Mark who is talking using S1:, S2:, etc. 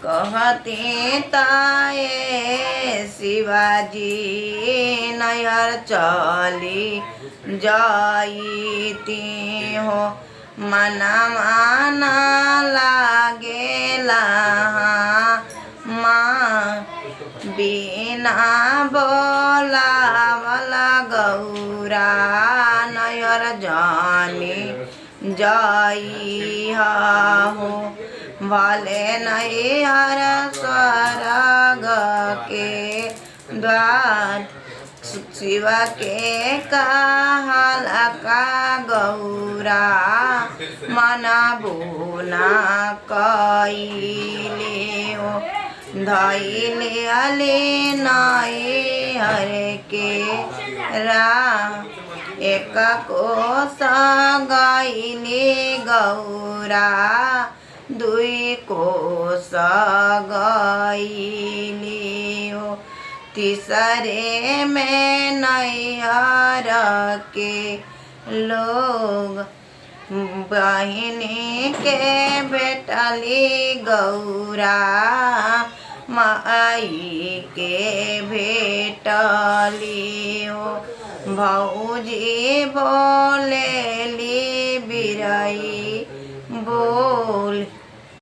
S1: कहते ताए शिवाजी नैहर चली जाइती हो। मना माना लागेला माँ बिना बोलावला गौरा नैहर जानी जाई हो। भले नैहर स्वर्ग के द्वार शिवा के कहला का गौरा मना बुना कइले हो। धैले अले नैहर के एक कोस गइले गौरा दुई कोस गइले हो। तीसरे में नैहर के लोग बहिनी के बेटली गौरा माई के भेटली हो। भौजी बोलेली बिरई बोल